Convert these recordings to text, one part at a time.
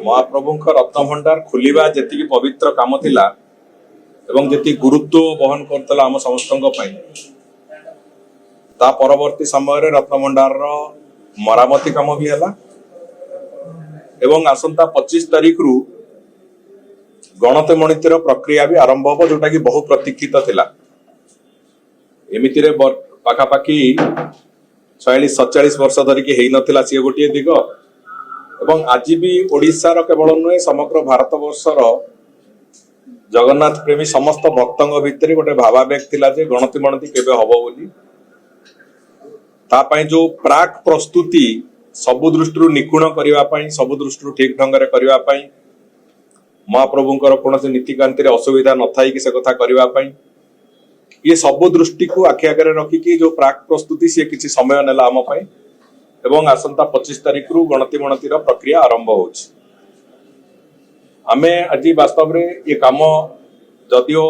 महाप्रभुंकर रत्नभंडार खोलिबा जेतिकी पवित्र काम थिला एवं जेति गुरुत्व बहन करतला आम समस्तଙ୍କ ପାଇଁ ता परवर्ती समय रे रत्नभंडार रो मरामती काम भी हला एवं आसंता 25 तारीख रु गणत मणितिर प्रक्रिया भी आरंभ हो जोटा कि बहु प्रतीक्षित थिला एमिति रे पाखापाखि 46-47 वर्ष धरिकी हेई नथिला सी गोटे दिग एवं आज भी ओडिशा रो केवल नुहे समग्र भारत वर्षर जगन्नाथ प्रेमी समस्त भक्तों भितर गोटे भावावेग थिला जे गणति मणति केबे हबो बोली ता पई जो प्राक प्रस्तुति सबु दृष्टि निखुण करिवा पई सबु दृष्टि ठीक ढंग रे करिवा पई महाप्रभुंकर कोनसे नीतिकांति रे असुविधा न थाई कि से कथा करिवा पई ये सबु दृष्टि को आखि आगे रखी कि जो प्राक प्रस्तुति से किसी समय नेला आम पई एवं आसंता 25 तारीख रु गणति मणतिर प्रक्रिया आरंभ होछि आमे आज वास्तव रे ये काम जदियो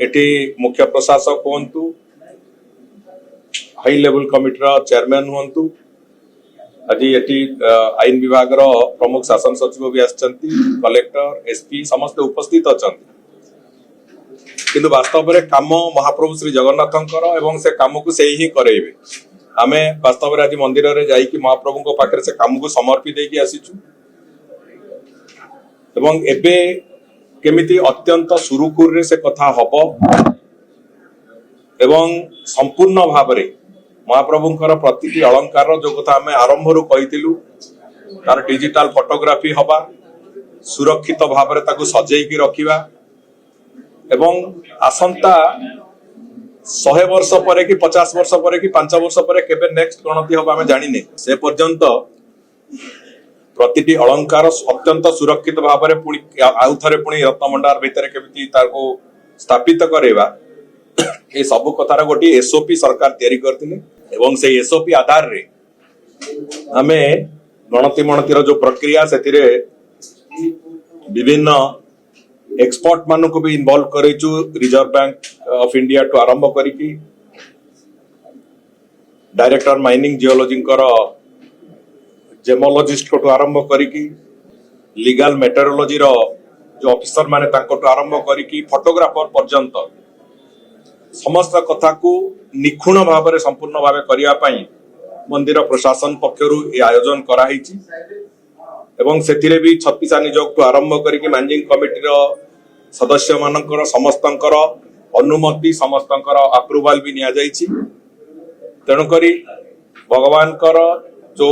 एटी मुख्य प्रशासक होंतु हाई लेवल कमिटी चेयरमैन होंतु आज एटी आईन विभाग रो प्रमुख शासन सचिव भी आछंती कलेक्टर एसपी समस्त उपस्थित अछंती किंतु वास्तव रे काम महाप्रभु श्री जगन्नाथंकर एवं से काम को से ही करेइबे आमे वास्तव रे आज मंदिर रे जाई कि महाप्रभु को पाखरे से काम को समर्पित देकी आसीचु एवं एबे केमिति अत्यंत सुरुखुर रे से कथा हबो एवं संपूर्ण भाव रे महाप्रभुंकर प्रतिटी अलंकार जो कथा आमे आरंभ रु कहितिलु तार डिजिटल फोटोग्राफी हबा सुरक्षित भाव रे ताकू सजेई की रखिबा एवं आसंता 100 वर्ष परे कि 50 वर्ष परे कि 5 वर्ष परे केबे नेक्स्ट गणति हबा आमे जानिने से पर्यंत प्रतिटी अलंकार अत्यंत सुरक्षित भाव रे पुणी आउ थरे पुणी रत्नभंडार भितर केमिति ताको स्थापित करेबा ए सब कथार गोटी एसओपी सरकार तयारी करथिले एवं से एसओपी आधार रे हमें गणति मणतिर जो प्रक्रिया सेतिरे विभिन्न एक्सपर्ट मानु को भी इन्वॉल्व करेचु रिजर्व बैंक ऑफ इंडिया टू आरंभ करिकी डायरेक्टर माइनिंग जियोलॉजी कर जेमोलॉजिस्ट को आरंभ करिकी लीगल मेटेरोलॉजी रो जो ऑफिसर माने तांको टू आरंभ करिकी फोटोग्राफर पर्यंत समस्त कथा को निखुण भाव रे संपूर्ण भाव करिया पई मंदिर प्रशासन पक्षरु ए आयोजन करा हिची एवं सेथिरे भी 36 नियोग टू आरंभ करिकी मैनेजिंग कमिटी रो सदस्य मानकर समस्तंकर अनुमति समस्तंकर अप्रूवल भी निया जाइछि तेणु करी भगवान कर जो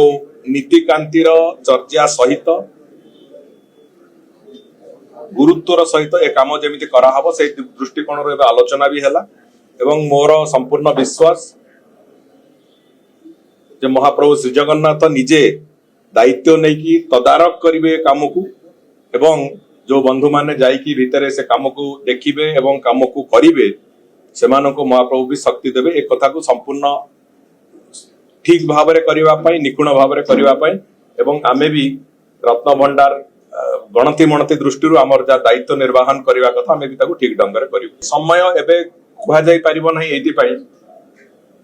नीतिकांतिर चर्चा सहित गुरुत्वर सहित ए काम जेमिति करा हबो से दृष्टिकोण रे आलोचना भी हैला एवं मोर संपूर्ण विश्वास जे महाप्रभु श्री जगन्नाथ निजे दायित्व नहीं कि तदारक करिवे काम को एवं जो बंधु माने जाइकी भितरे से काम को देखिबे एवं काम को करिवे सेमानं को महाप्रभु भी शक्ति देबे एक कथा को संपूर्ण ठीक भाव रे करिवा पई निखुण भाव रे करिवा पई एवं आमे भी रत्नभंडार गणति मणति दृष्टि हमर जा दायित्व निर्वाहन करिवा कथा आमे भी ताको ठीक ढंग रे करिवो समय एबे कुहा जाई परिबो नहीं एति पई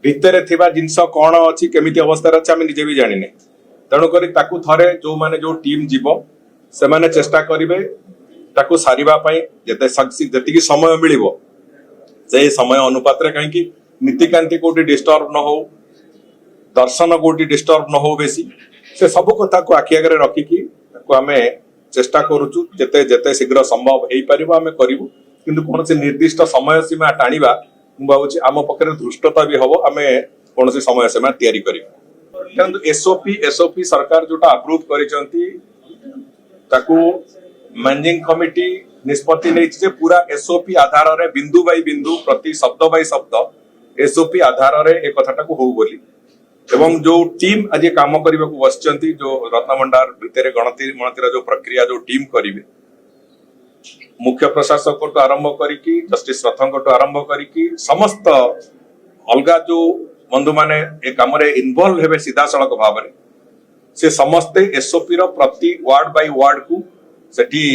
भितरे थिबा जिंस कोन अछि केमिति अवस्था रे अछि आमे निजे भी जानिने तेणु करी ताकू थरे जो माने जो टीम जीवो से माने चेष्टा करिवे ताकू सारिबा पई जते सक्सी जति समय मिलिबो से समय अनुपात रे काहे कि नीतिकांति कोटी डिस्टर्ब न हो दर्शन कोटी डिस्टर्ब न हो बेसी से सब कथा को आखि आगे रखी कि ताकू आमे चेष्टा करूचु जते जते शीघ्र संभव हेई परिबो आमे करिवु किंतु कोनसे निर्दिष्ट समय सीमा टाणीबा मु भाबुची आम पकरे धृष्टता भी हबो आमे कोनसे समय सीमा तयारी करिवु किंतु एसओपी सरकार जोटा अप्रूव करिसंती ताकू मैनेजिंग कमिटी निष्पत्ति नेछि जे पूरा एसओपी आधार रे बिंदु बाई बिंदु प्रति शब्द बाई शब्द एसओपी आधार रे एक कथाटा को हो बोली एवं जो टीम आज काम करबा को बसचंती जो रत्नभंडार भितरे गणति मणतिर जो प्रक्रिया जो टीम करिवे मुख्य प्रशासक को आरंभ करिकी जस्टिस रथंग को आरंभ करिकी समस्त अलगा जो बंधु माने ए काम रे इन्वॉल्व हेबे सीधा सड़क भाव रे से समस्त एसओपी रो प्रति वार्ड बाय वार्ड को सेठी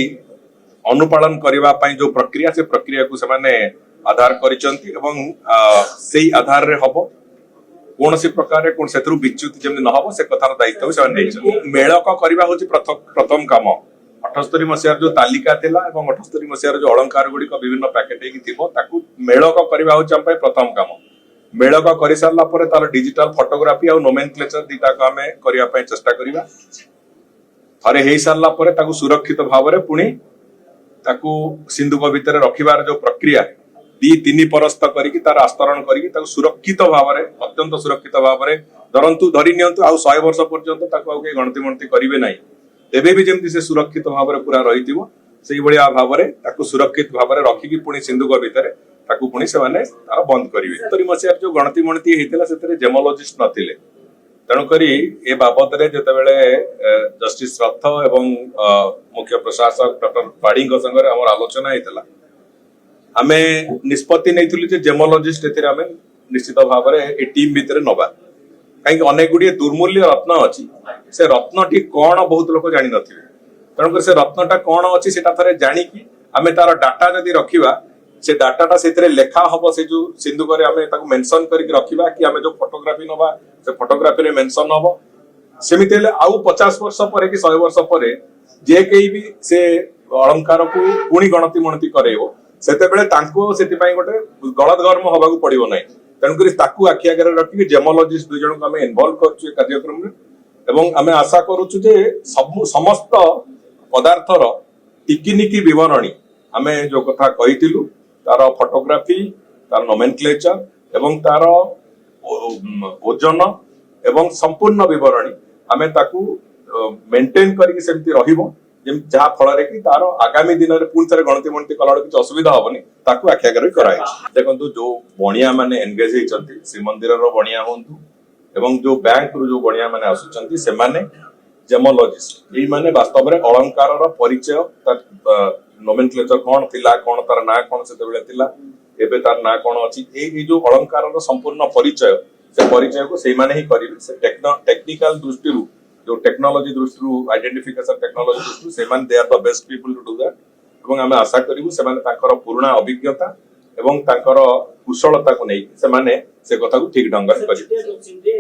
अनुपालन करिवा पई जो प्रक्रिया से प्रक्रिया को से माने आधार करिसंती एवं सेही आधार रे हबो कौन सी प्रकार कौन से विच्युति जमी न हो से कथार दायित्व से मेलक करवा हूँ प्रथम काम 78 मसीहार जो तालिका थिला एवं 78 मसीहार जो अलंकार गुड़िक विभिन्न पैकेट होगी मेलक करवा हूँ आम प्रथम काम मेलक कर सारा पर तार डिजिटल फोटोग्राफी और नोमेनक्लेचर दीटा को आम करने चेष्टा करवा थे हो सारा पर सुरक्षित भाव में पुणी सिंधुक भितर रखिबार जो प्रक्रिया 2-3 परस्त करी तार आस्तरण करी सुरक्षित भाव में अत्यंत सुरक्षित भाव में धरी नियंतु आउ 100 वर्ष पर्यंत गणति मणति करेंगे ना एबे भी जमती से सुरक्षित भाव में पूरा रही भाव में सुरक्षित भाव में रखिकी पुणी सिंधुक भितर पुणी से तार बंद करेंगे 70 मसीहार जो गणति मणति होता से जेमोलॉजिस्ट नथिले तेणुकरी ए बाबद जितेबाला जस्टिस रथ एवं मुख्य प्रशासक डॉक्टर पाढ़ी संगे आम आलोचना होता आम निष्पत्ति नहीं जेमोलॉजिस्ट आम निश्चित भाव में टीम भितर नवा कहीं अनेक गुड़िए दुर्मूल्य रत्न अच्छी से रत्नटी कौन बहुत लोग जानी नथिबे तेणुकर से रत्नटा कौन अच्छी से थे जाणिकी आम तार डाटा जदि रखा से डाटाटा से लेखा हम से जो सिंधुक मेंशन करके रखा कि आम जो फोटोग्राफी नवा से फोटोग्राफी रे मेंशन हम सेमिति आउ 50 वर्ष पर कि 100 वर्ष पर जे कई भी से अलंकार को पुणी गणति मणति करेबो सेतेबेले तांको सेतिपाई गोटे गलत कर्म हबाकू पड़िबो नै तेणुकरी ताकू आखि आगे रखिक जेमोलॉजिस्ट 2 जन को आम इनवॉल्व कर कार्यक्रम में आम आशा करुचु जे समस्त पदार्थर टिकिनिकी विवरणी आम जो कथा कहिथिलु तार फोटोग्राफी तार नोमेनक्लेचर एवं तार ओजन एवं संपूर्ण विवरणी आम ताकू मेंटेन करके सेमती रहिबो जहाँ फल कि तार आगामी दिन में पुणी थे गणति मणति कला किसी असुविधा हेनी ताकू आखि आगे कराई देखो जो बणिया माने एंगेज होती श्रीमंदिर बणिया हूँ एवं जो बैंक रू जो बणिया माने आसुचंती से माने जेमोलॉजिस्ट ये माने वास्तव में अलंकार परिचय नोमेनक्लेचर कौन थिला कौन तार ना कौन से थिला एबे तार ना कौन अच्छी ये जो अलंकार संपूर्ण परिचय से परिचय को से माने ही करिवे से टेक्निकल दृष्टि जो टेक्नोलॉजी दृष्टि आइडेंटिफिकेशन टेक्नोलॉजी दृष्टि से they are the best people to do that एवं आम आशा करूँ से पुराना अभिज्ञता एवं कुशलता को नहीं से कथा को ठीक ढंग से करेंगे।